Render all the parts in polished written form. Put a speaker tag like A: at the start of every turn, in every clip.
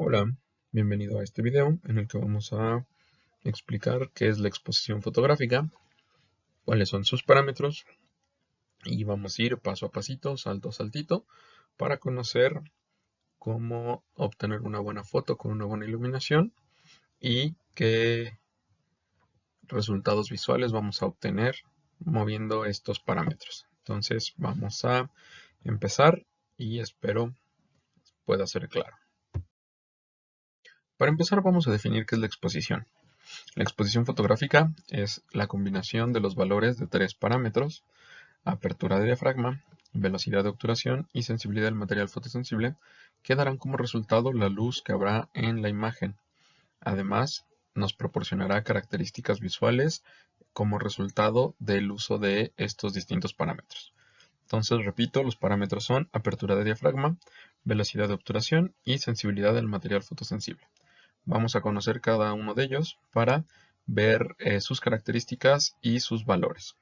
A: Hola, bienvenido a este video en el que vamos a explicar qué es la exposición fotográfica, cuáles son sus parámetros y vamos a ir paso a pasito, salto a saltito, para conocer cómo obtener una buena foto con una buena iluminación y qué resultados visuales vamos a obtener moviendo estos parámetros. Entonces vamos a empezar y espero pueda ser claro. Para empezar vamos a definir qué es la exposición. La exposición fotográfica es la combinación de los valores de tres parámetros: apertura de diafragma, velocidad de obturación y sensibilidad del material fotosensible, que darán como resultado la luz que habrá en la imagen. Además, nos proporcionará características visuales como resultado del uso de estos distintos parámetros. Entonces, repito, los parámetros son apertura de diafragma, velocidad de obturación y sensibilidad del material fotosensible. Vamos a conocer cada uno de ellos para ver sus características y sus valores.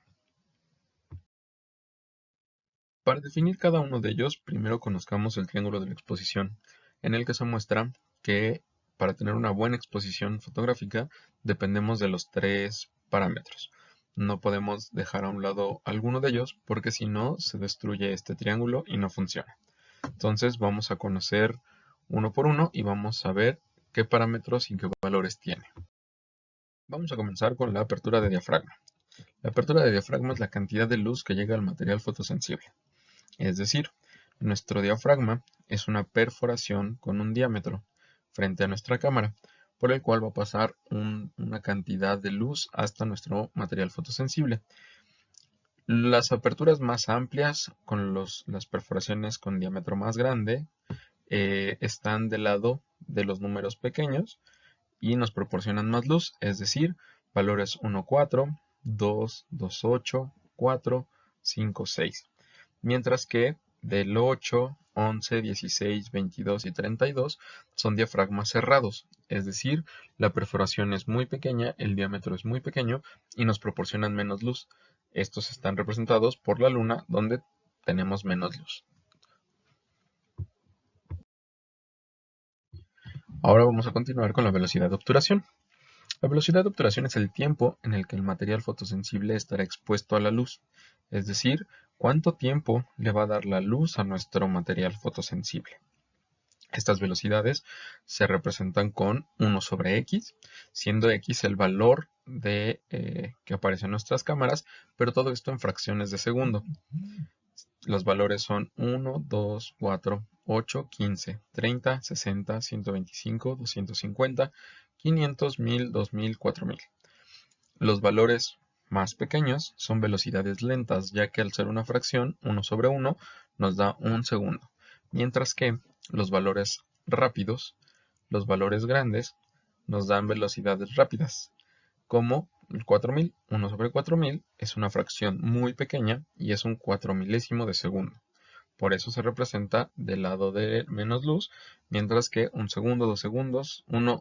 A: Para definir cada uno de ellos, primero conozcamos el triángulo de la exposición, en el que se muestra que para tener una buena exposición fotográfica dependemos de los tres parámetros. No podemos dejar a un lado alguno de ellos porque si no se destruye este triángulo y no funciona. Entonces vamos a conocer uno por uno y vamos a ver qué parámetros y qué valores tiene. Vamos a comenzar con la apertura de diafragma. La apertura de diafragma es la cantidad de luz que llega al material fotosensible. Es decir, nuestro diafragma es una perforación con un diámetro frente a nuestra cámara, por el cual va a pasar una cantidad de luz hasta nuestro material fotosensible. Las aperturas más amplias, con las perforaciones con diámetro más grande, están del lado de los números pequeños y nos proporcionan más luz, es decir, valores 1,4, 2, 2,8, 4, 5, 6. Mientras que del 8, 11, 16, 22 y 32 son diafragmas cerrados, es decir, la perforación es muy pequeña, el diámetro es muy pequeño y nos proporcionan menos luz. Estos están representados por la luna, donde tenemos menos luz. Ahora vamos a continuar con la velocidad de obturación. La velocidad de obturación es el tiempo en el que el material fotosensible estará expuesto a la luz, es decir, cuánto tiempo le va a dar la luz a nuestro material fotosensible. Estas velocidades se representan con 1 sobre x, siendo x el valor que aparece en nuestras cámaras, pero todo esto en fracciones de segundo. Los valores son 1, 2, 4, 8, 15, 30, 60, 125, 250, 500, 1000, 2000, 4000. Los valores más pequeños son velocidades lentas, ya que al ser una fracción, 1 sobre 1 nos da 1 segundo, mientras que los valores rápidos, los valores grandes, nos dan velocidades rápidas, como el 4000. 1 sobre 4000 es una fracción muy pequeña y es un 4000º de segundo. Por eso se representa del lado de menos luz, mientras que 1 segundo, 2 segundos, 1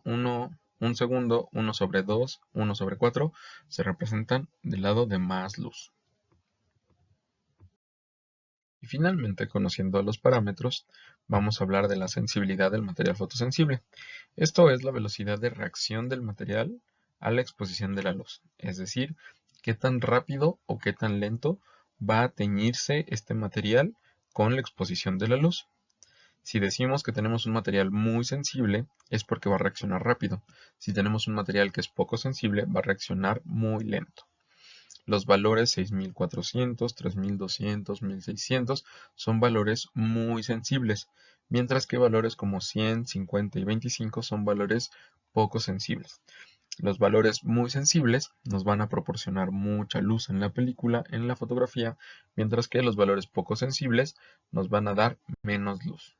A: segundo, 1 sobre 2, 1 sobre 4 se representan del lado de más luz. Y finalmente, conociendo los parámetros, vamos a hablar de la sensibilidad del material fotosensible. Esto es la velocidad de reacción del material a la exposición de la luz, es decir, qué tan rápido o qué tan lento va a teñirse este material con la exposición de la luz. Si decimos que tenemos un material muy sensible, es porque va a reaccionar rápido. Si tenemos un material que es poco sensible, va a reaccionar muy lento. Los valores 6400, 3200, 1600 son valores muy sensibles, mientras que valores como 100, 50 y 25 son valores poco sensibles. Los valores muy sensibles nos van a proporcionar mucha luz en la película, en la fotografía, mientras que los valores poco sensibles nos van a dar menos luz.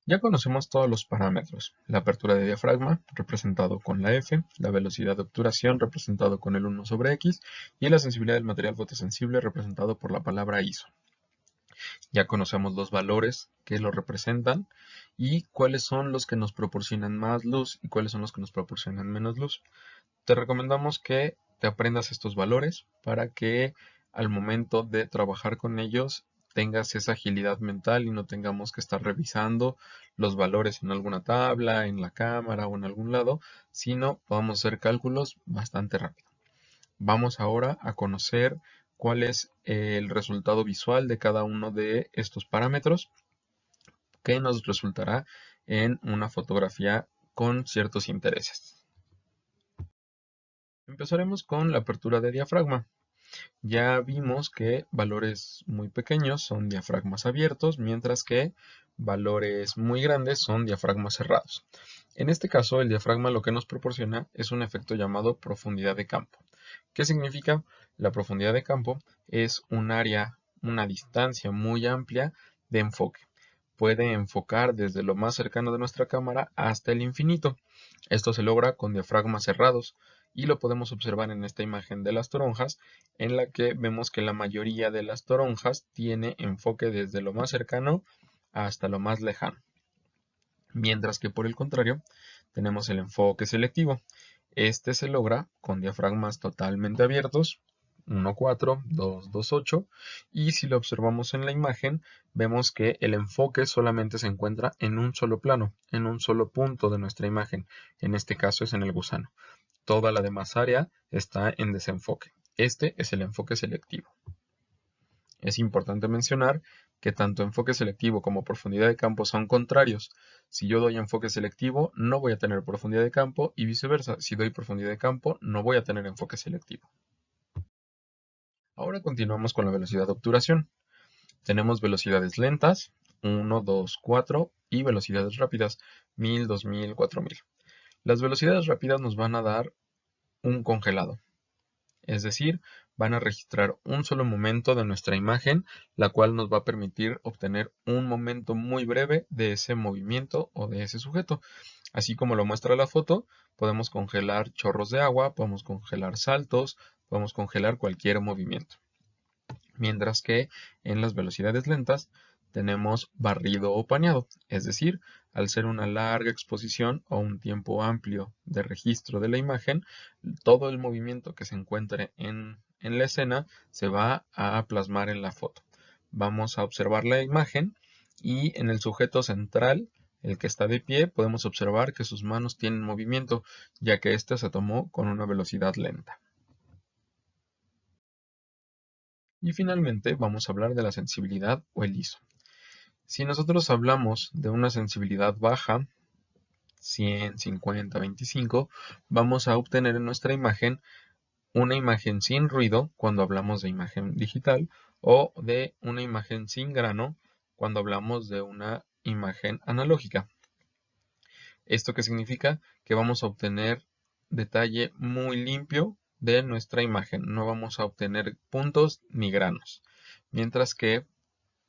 A: Ya conocemos todos los parámetros: la apertura de diafragma, representado con la F, la velocidad de obturación, representado con el 1 sobre x, y la sensibilidad del material fotosensible, representado por la palabra ISO. Ya conocemos los valores que lo representan y cuáles son los que nos proporcionan más luz y cuáles son los que nos proporcionan menos luz. Te recomendamos que te aprendas estos valores para que al momento de trabajar con ellos tengas esa agilidad mental y no tengamos que estar revisando los valores en alguna tabla, en la cámara o en algún lado, sino podamos hacer cálculos bastante rápido. Vamos ahora a conocer cuál es el resultado visual de cada uno de estos parámetros que nos resultará en una fotografía con ciertos intereses. Empezaremos con la apertura de diafragma. Ya vimos que valores muy pequeños son diafragmas abiertos, mientras que valores muy grandes son diafragmas cerrados. En este caso, el diafragma lo que nos proporciona es un efecto llamado profundidad de campo. ¿Qué significa? La profundidad de campo es un área, una distancia muy amplia de enfoque. Puede enfocar desde lo más cercano de nuestra cámara hasta el infinito. Esto se logra con diafragmas cerrados y lo podemos observar en esta imagen de las toronjas, en la que vemos que la mayoría de las toronjas tiene enfoque desde lo más cercano hasta lo más lejano. Mientras que por el contrario, tenemos el enfoque selectivo. Este se logra con diafragmas totalmente abiertos, 1,4, 2,2,8, y si lo observamos en la imagen, vemos que el enfoque solamente se encuentra en un solo plano, en un solo punto de nuestra imagen. En este caso es en el gusano. Toda la demás área está en desenfoque. Este es el enfoque selectivo. Es importante mencionar que tanto enfoque selectivo como profundidad de campo son contrarios. Si yo doy enfoque selectivo, no voy a tener profundidad de campo y viceversa. Si doy profundidad de campo, no voy a tener enfoque selectivo. Ahora continuamos con la velocidad de obturación. Tenemos velocidades lentas, 1, 2, 4 y velocidades rápidas, 1000, 2000, 4000. Las velocidades rápidas nos van a dar un congelado. Es decir, van a registrar un solo momento de nuestra imagen, la cual nos va a permitir obtener un momento muy breve de ese movimiento o de ese sujeto. Así como lo muestra la foto, podemos congelar chorros de agua, podemos congelar saltos, podemos congelar cualquier movimiento. Mientras que en las velocidades lentas tenemos barrido o paneado, es decir, al ser una larga exposición o un tiempo amplio de registro de la imagen, todo el movimiento que se encuentre en la escena se va a plasmar en la foto. Vamos a observar la imagen y en el sujeto central, el que está de pie, podemos observar que sus manos tienen movimiento, ya que éste se tomó con una velocidad lenta. Y finalmente vamos a hablar de la sensibilidad o el ISO. Si nosotros hablamos de una sensibilidad baja, 100, 50, 25, vamos a obtener en nuestra imagen una imagen sin ruido cuando hablamos de imagen digital o de una imagen sin grano cuando hablamos de una imagen analógica. ¿Esto qué significa? Que vamos a obtener detalle muy limpio de nuestra imagen. No vamos a obtener puntos ni granos. Mientras que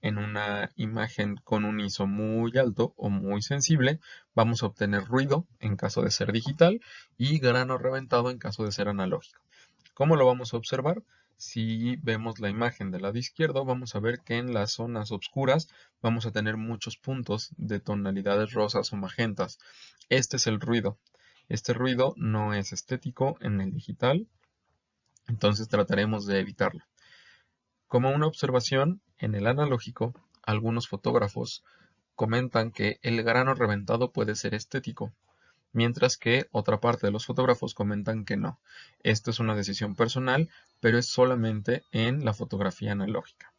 A: en una imagen con un ISO muy alto o muy sensible, vamos a obtener ruido en caso de ser digital y grano reventado en caso de ser analógico. ¿Cómo lo vamos a observar? Si vemos la imagen del lado izquierdo, vamos a ver que en las zonas oscuras vamos a tener muchos puntos de tonalidades rosas o magentas. Este es el ruido. Este ruido no es estético en el digital, entonces trataremos de evitarlo. Como una observación, en el analógico, algunos fotógrafos comentan que el grano reventado puede ser estético, mientras que otra parte de los fotógrafos comentan que no. Esto es una decisión personal, pero es solamente en la fotografía analógica.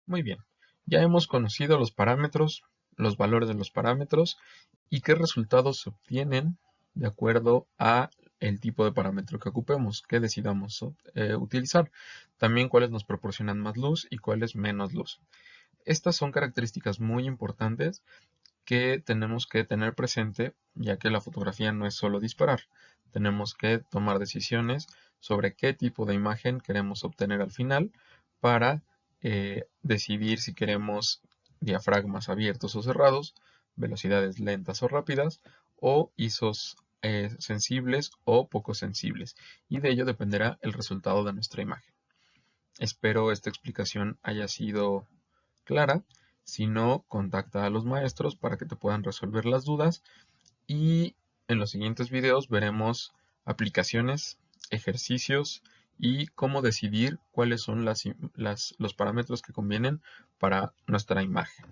A: Muy bien, ya hemos conocido los parámetros, los valores de los parámetros y qué resultados se obtienen de acuerdo a el tipo de parámetro que ocupemos, que decidamos utilizar. También cuáles nos proporcionan más luz y cuáles menos luz. Estas son características muy importantes que tenemos que tener presente, ya que la fotografía no es solo disparar. Tenemos que tomar decisiones sobre qué tipo de imagen queremos obtener al final para decidir si queremos diafragmas abiertos o cerrados, velocidades lentas o rápidas, o ISOs sensibles o poco sensibles. Y de ello dependerá el resultado de nuestra imagen. Espero esta explicación haya sido clara. Si no, contacta a los maestros para que te puedan resolver las dudas y en los siguientes videos veremos aplicaciones, ejercicios y cómo decidir cuáles son los parámetros que convienen para nuestra imagen.